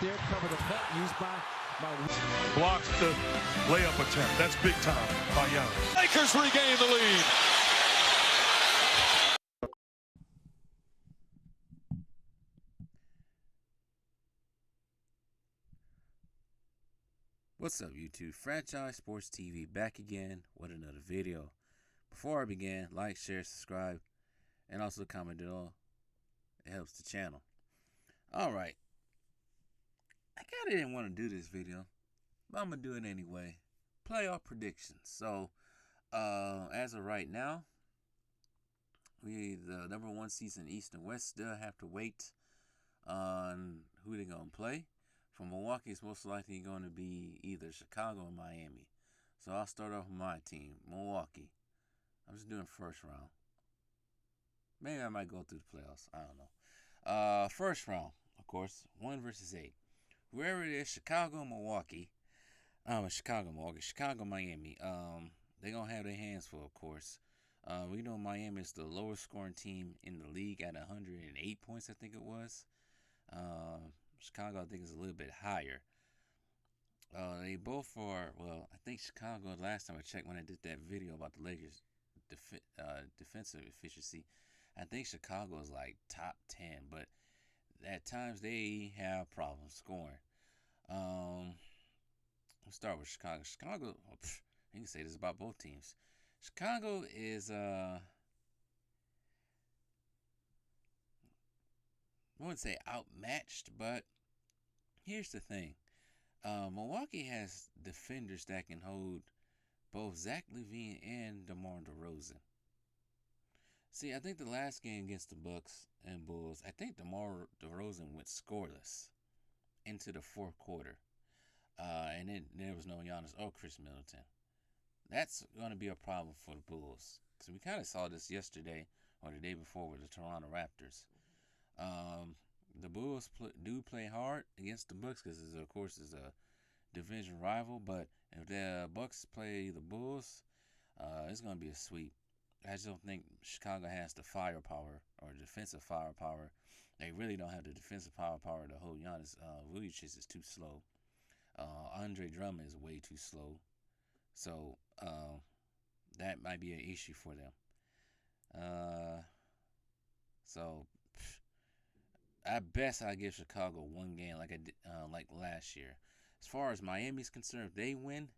there, cover the cut used by Blocks the layup attempt. That's big time by Giannis. Lakers regain the lead. What's up, YouTube? Franchise Sports TV back again with another video. Before I begin, like, share, subscribe, and also comment below. It helps the channel. Alright. I kinda didn't want to do this video, but I'm gonna do it anyway. Playoff predictions. So, as of right now, the number one seeds in East and West still have to wait on who they're gonna play. For Milwaukee, it's most likely going to be either Chicago or Miami. So I'll start off with my team, Milwaukee. I'm just doing first round. Maybe I might go through the playoffs. I don't know. First round, of course, 1 versus 8. Whoever it is, Chicago, Milwaukee. Chicago, Miami. They're going to have their hands full, of course. We know Miami is the lowest scoring team in the league at 108 points, I think it was. Chicago, I think, is a little bit higher. They both are, well, I think Chicago, last time I checked when I did that video about the Lakers' defensive efficiency, I think Chicago is like top 10, but at times they have problems scoring. Let's start with Chicago. Chicago, you can say this about both teams. Chicago is, I wouldn't say outmatched, but here's the thing. Milwaukee has defenders that can hold both Zach LaVine and DeMar DeRozan. See, I think the last game against the Bucks and Bulls, I think DeMar DeRozan went scoreless into the fourth quarter. And then there was no Giannis or Chris Middleton. That's going to be a problem for the Bulls. Because we kind of saw this yesterday or the day before with the Toronto Raptors. The Bulls do play hard against the Bucks because, of course, it's a division rival. But if the Bucks play the Bulls, it's going to be a sweep. I just don't think Chicago has the firepower or defensive firepower. They really don't have the defensive firepower to hold Giannis. Vujicic is too slow. Andre Drummond is way too slow. So that might be an issue for them. At best, I give Chicago one game like I did, like last year. As far as Miami's concerned, if they win,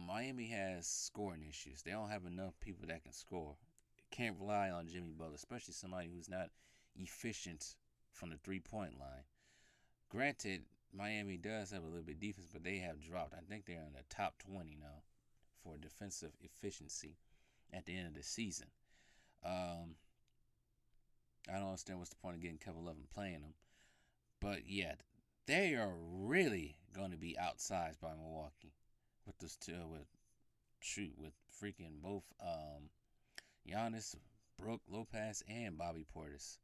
Miami has scoring issues. They don't have enough people that can score. Can't rely on Jimmy Butler, especially somebody who's not efficient from the three-point line. Granted, Miami does have a little bit of defense, but they have dropped. I think they're in the top 20 now for defensive efficiency at the end of the season. I don't understand what's the point of getting Kevin Love and playing them. But, yeah, they are really going to be outsized by Milwaukee with this with freaking both Giannis, Brook Lopez, and Bobby Portis.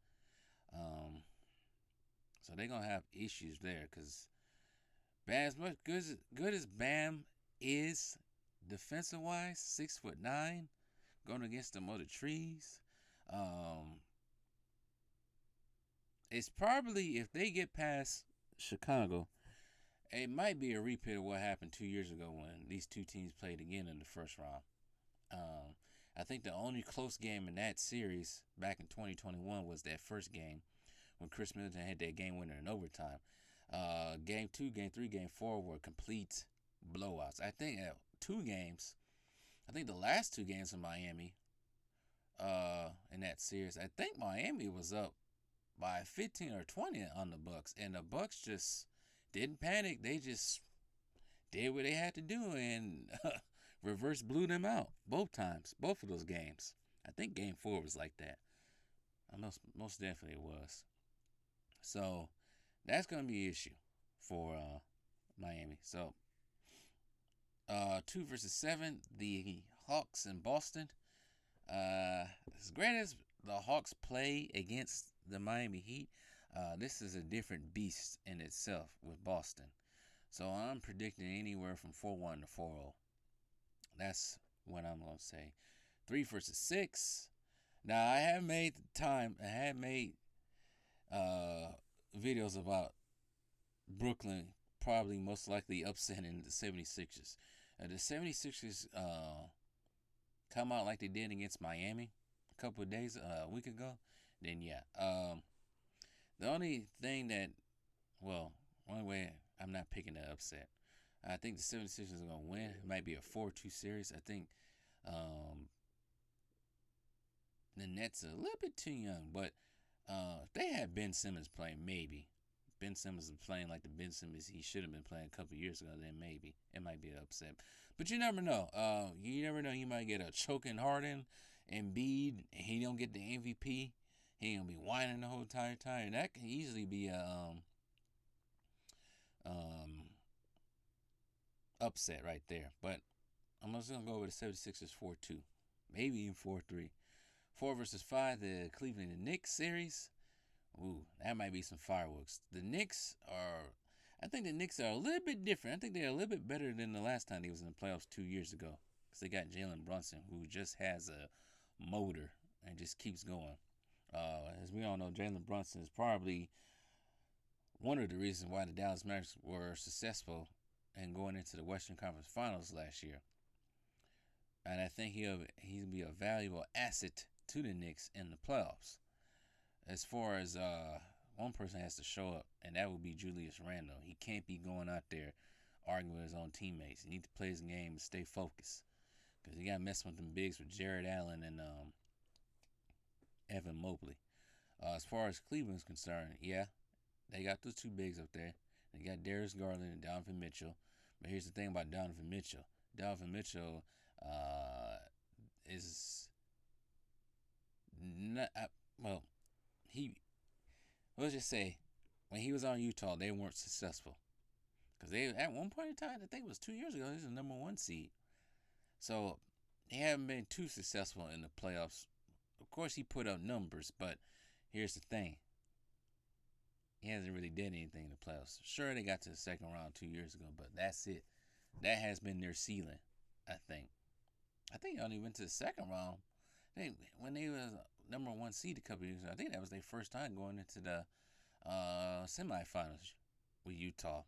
So they're going to have issues there because as much good as Bam is defensive-wise, 6'9", going against them other trees, it's probably, if they get past Chicago, it might be a repeat of what happened 2 years ago when these two teams played again in the first round. I think the only close game in that series back in 2021 was that first game when Chris Middleton had that game winner in overtime. Game 2, Game 3, Game 4 were complete blowouts. I think the last 2 games in Miami in that series, I think Miami was up by 15 or 20 on the Bucks, and the Bucks just didn't panic. They just did what they had to do and reverse blew them out both times, both of those games. I think Game 4 was like that. Most definitely it was. So that's going to be an issue for Miami. So 2 versus 7, the Hawks in Boston. As great as the Hawks play against the Miami Heat, this is a different beast in itself with Boston. So I'm predicting anywhere from 4-1 to 4-0. That's what I'm going to say. 3 versus 6. Now, I have made videos about Brooklyn probably most likely upsetting the 76ers. The 76ers come out like they did against Miami a couple of days, a week ago, then yeah. The only thing that, well, one way I'm not picking the upset. I think the 76ers are going to win. It might be a 4-2 series. I think the Nets are a little bit too young, but if they had Ben Simmons playing, maybe. Ben Simmons is playing like the Ben Simmons he should have been playing a couple years ago, then maybe it might be an upset. But you never know. You never know. You might get a choking Harden, Embiid, and he don't get the MVP. He gonna be whining the whole entire time. That can easily be a upset right there. But I'm just gonna go with the 76ers 4-2, maybe even 4-3. 4 versus 5, the Cleveland and Knicks series. Ooh, that might be some fireworks. I think the Knicks are a little bit different. I think they're a little bit better than the last time they was in the playoffs 2 years ago. Because they got Jalen Brunson, who just has a motor and just keeps going. As we all know, Jalen Brunson is probably one of the reasons why the Dallas Mavericks were successful in going into the Western Conference Finals last year. And I think he'll be a valuable asset to the Knicks in the playoffs. As far as one person has to show up, and that would be Julius Randle. He can't be going out there arguing with his own teammates. He needs to play his game and stay focused. Because he got messing with them bigs with Jared Allen and Evan Mobley. As far as Cleveland's concerned, yeah, they got those two bigs up there. They got Darius Garland and Donovan Mitchell. But here's the thing about Donovan Mitchell. Donovan Mitchell is not let's just say when he was on Utah, they weren't successful because they at one point in time, I think it was 2 years ago, he was the number 1 seed. So they haven't been too successful in the playoffs. Of course, he put up numbers, but here's the thing: he hasn't really done anything in the playoffs. Sure, they got to the second round 2 years ago, but that's it. That has been their ceiling, I think. I think they only went to the second round. When they was number 1 seed a couple years ago, I think that was their first time going into the semifinals with Utah.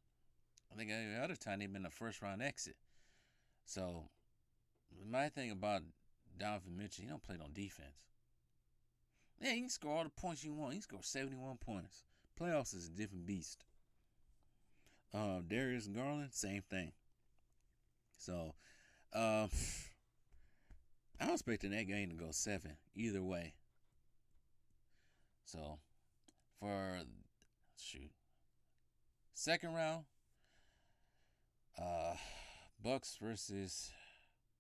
I think the other time they've been a first round exit. So my thing about Donovan Mitchell, he don't play no defense. Yeah, he can score all the points you want. He can score 71 points. Playoffs is a different beast. Darius Garland, same thing. So, I'm expecting that game to go 7 either way. So, for second round, Bucks versus,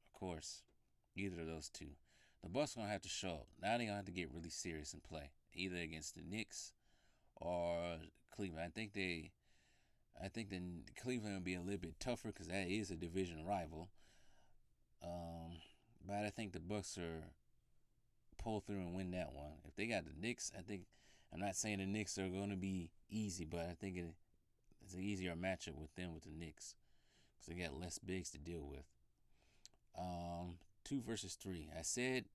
of course, either of those two. The Bucks gonna have to show up. Now they gonna have to get really serious and play either against the Knicks or Cleveland. I think the Cleveland will be a little bit tougher because that is a division rival. But I think the Bucks are pull through and win that one. If they got the Knicks, I'm not saying the Knicks are going to be easy, but I think it's an easier matchup with them with the Knicks because they got less bigs to deal with. 2 versus 3. I said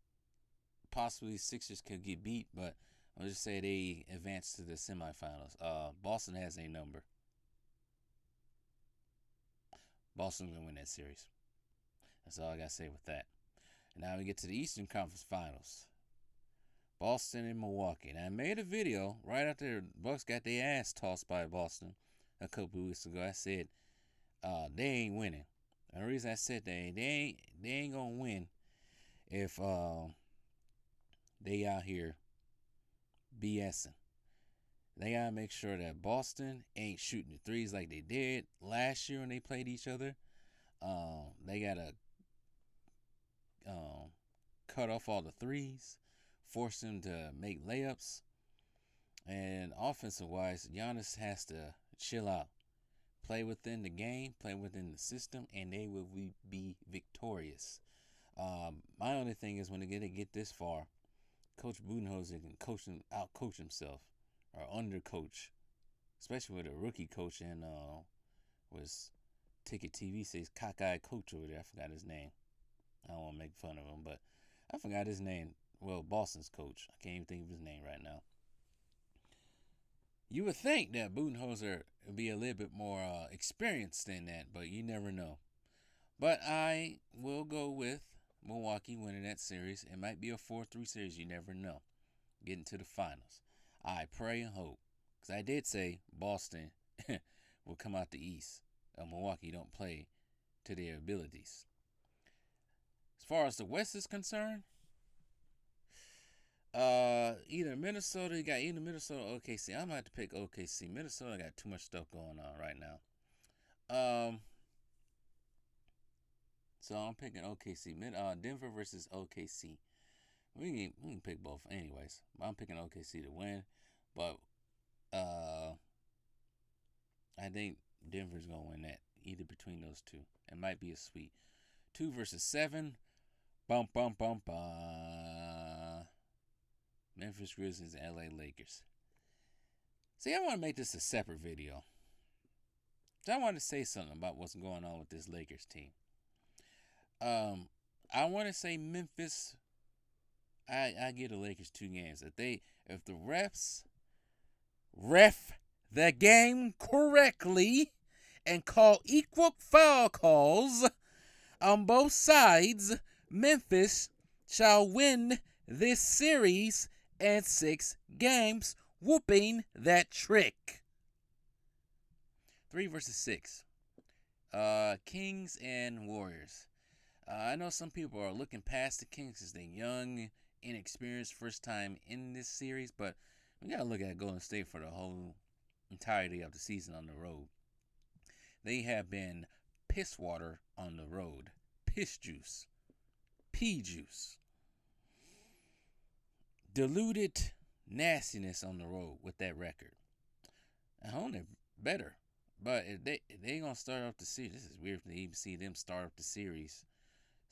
possibly Sixers could get beat, but I'll just say they advance to the semifinals. Boston has a number. Boston's going to win that series. That's all I got to say with that. And now we get to the Eastern Conference Finals. Boston and Milwaukee. Now I made a video right after the Bucks got their ass tossed by Boston a couple weeks ago. I said they ain't winning. And the reason I said they ain't gonna win if they out here BSing. They gotta make sure that Boston ain't shooting the threes like they did last year when they played each other. They gotta cut off all the threes, force them to make layups, and offensive wise, Giannis has to chill out, play within the game, play within the system, and they will be victorious. My only thing is when they get this far, Coach Budenholzer can out-coach himself or under-coach, especially with a rookie coach and was Ticket TV says cockeyed coach over there. I forgot his name. I don't want to make fun of him, but I forgot his name. Well, Boston's coach. I can't even think of his name right now. You would think that Budenholzer would be a little bit more experienced than that, but you never know. But I will go with Milwaukee winning that series. It might be a 4-3 series. You never know. Getting to the finals. I pray and hope. Because I did say Boston will come out the East. Milwaukee don't play to their abilities. As far as the West is concerned, either Minnesota, you got either Minnesota or OKC. I'm gonna have to pick OKC. Minnesota got too much stuff going on right now. So I'm picking OKC. Denver versus OKC. We can pick both, anyways. I'm picking OKC to win, but I think Denver's gonna win that. Either between those two, it might be a sweep. 2 versus 7. Bum bum bum bum. Memphis Grizzlies and LA Lakers. See, I want to make this a separate video. So I want to say something about what's going on with this Lakers team. I want to say Memphis. I give the Lakers 2 games. If the refs ref the game correctly and call equal foul calls on both sides, Memphis shall win this series in 6 games, whooping that trick. 3 versus 6. Kings and Warriors. I know some people are looking past the Kings because they're young, inexperienced, first time in this series, but we got to look at Golden State for the whole entirety of the season on the road. They have been piss water on the road. Piss juice. Pea juice. Diluted nastiness on the road with that record. At home, they're better. But if they going to start off the series, this is weird to even see them start a series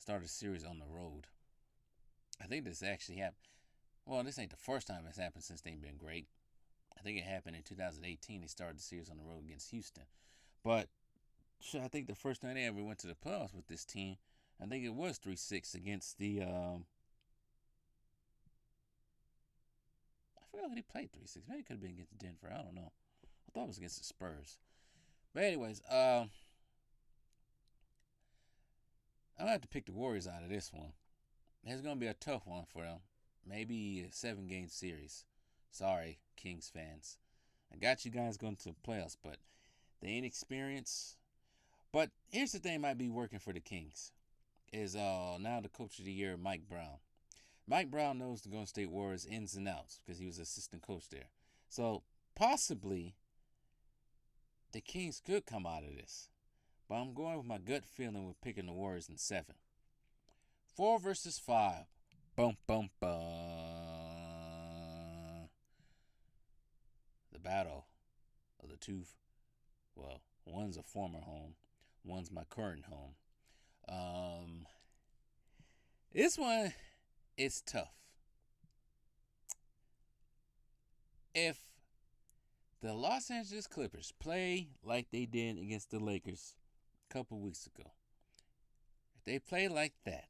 on the road. I think this actually happened. Well, this ain't the first time it's happened since they've been great. I think it happened in 2018. They started the series on the road against Houston. But I think the first time they ever went to the playoffs with this team, I think it was 3-6 against the I forgot who they played 3-6. Maybe it could have been against Denver. I don't know. I thought it was against the Spurs. But anyways, I'm gonna have to pick the Warriors out of this one. It's gonna be a tough one for them. Maybe a 7-game series. Sorry, Kings fans. I got you guys going to the playoffs, but they ain't experienced. But here's the thing might be working for the Kings. Is now the coach of the year, Mike Brown. Mike Brown knows the Golden State Warriors ins and outs because he was assistant coach there. So possibly the Kings could come out of this. But I'm going with my gut feeling with picking the Warriors in 7. 4 versus 5. Bum bum bum. The battle of the two. Well, one's a former home. One's my current home. This one is tough. If the Los Angeles Clippers play like they did against the Lakers a couple weeks ago, if they play like that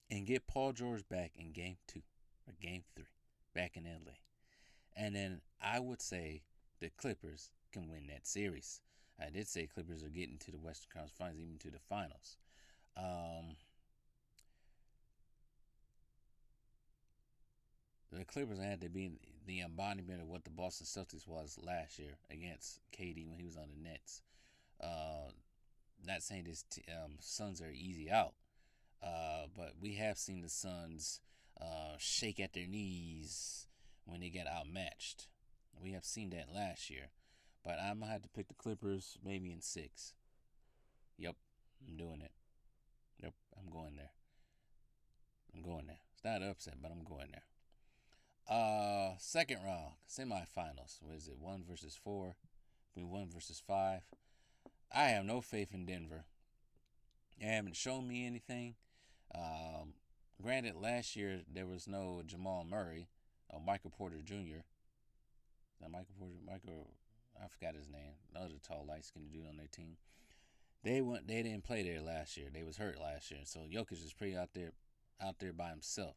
and get Paul George back in Game 2 or Game 3 back in LA, and then I would say the Clippers can win that series. I did say Clippers are getting to the Western Conference Finals, even to the finals. The Clippers had to be the embodiment of what the Boston Celtics was last year against KD when he was on the Nets. Not saying this Suns are easy out, but we have seen the Suns shake at their knees when they get outmatched. We have seen that last year. But I'm going to have to pick the Clippers maybe in 6. Yep, I'm doing it. Yep, I'm going there. It's not an upset, but I'm going there. Second round, semifinals. What is it, 1 versus 4? 1 versus 5. I have no faith in Denver. They haven't shown me anything. Granted, last year there was no Jamal Murray or Michael Porter Jr. I forgot his name. The other tall, light-skinned dude on their team. They didn't play there last year. They was hurt last year. So Jokic is pretty out there by himself.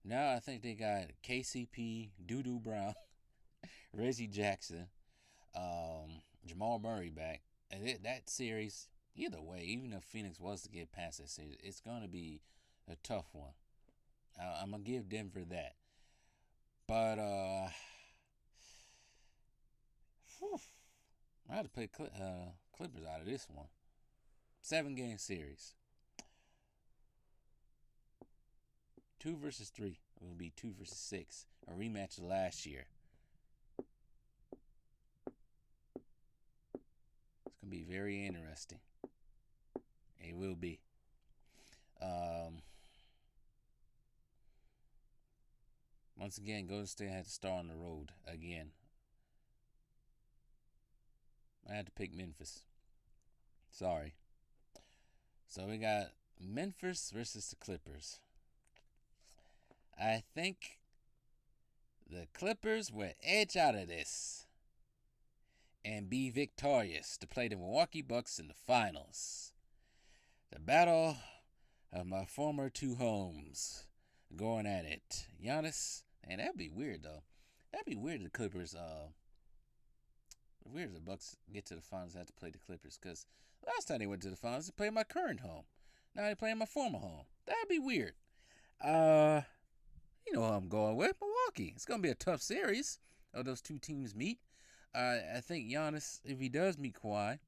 Now I think they got KCP, Doo Brown, Reggie Jackson, Jamal Murray back. And that series, either way, even if Phoenix was to get past that series, it's going to be a tough one. I'm going to give Denver that. But, I had to put Clippers out of this one. 7-game series. 2 versus 3. It will be 2 versus 6. A rematch of last year. It's going to be very interesting. It will be. Once again, Golden State had to start on the road again. I had to pick Memphis. Sorry. So we got Memphis versus the Clippers. I think the Clippers will edge out of this and be victorious to play the Milwaukee Bucks in the finals. The battle of my former two homes going at it. Giannis, and that'd be weird though. That'd be weird if the Clippers, weird if the Bucks get to the finals and have to play the Clippers, because last time they went to the finals, they played my current home. Now they play my former home. That'd be weird. You know who I'm going with, Milwaukee. It's gonna be a tough series of those two teams meet. I think Giannis, if he does meet Kawhi,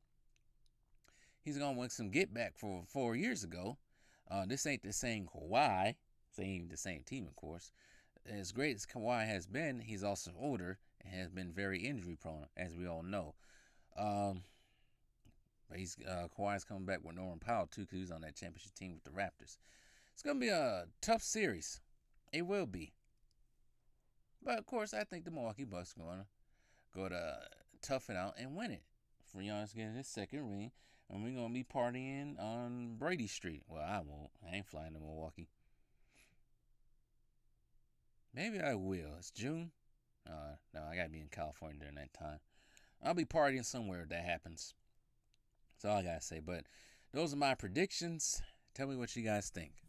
he's gonna win some get back for 4 years ago. This ain't the same Kawhi. This ain't even the same team, of course. As great as Kawhi has been, he's also older and has been very injury prone, as we all know. But Kawhi's coming back with Norman Powell too, because he was on that championship team with the Raptors. It's gonna be a tough series. It will be. But of course, I think the Milwaukee Bucks are gonna go to tough it out and win it. For Giannis getting his second ring, and we're gonna be partying on Brady Street. Well, I won't. I ain't flying to Milwaukee. Maybe I will. It's June. No, I gotta be in California during that time. I'll be partying somewhere if that happens. That's all I gotta say. But those are my predictions. Tell me what you guys think.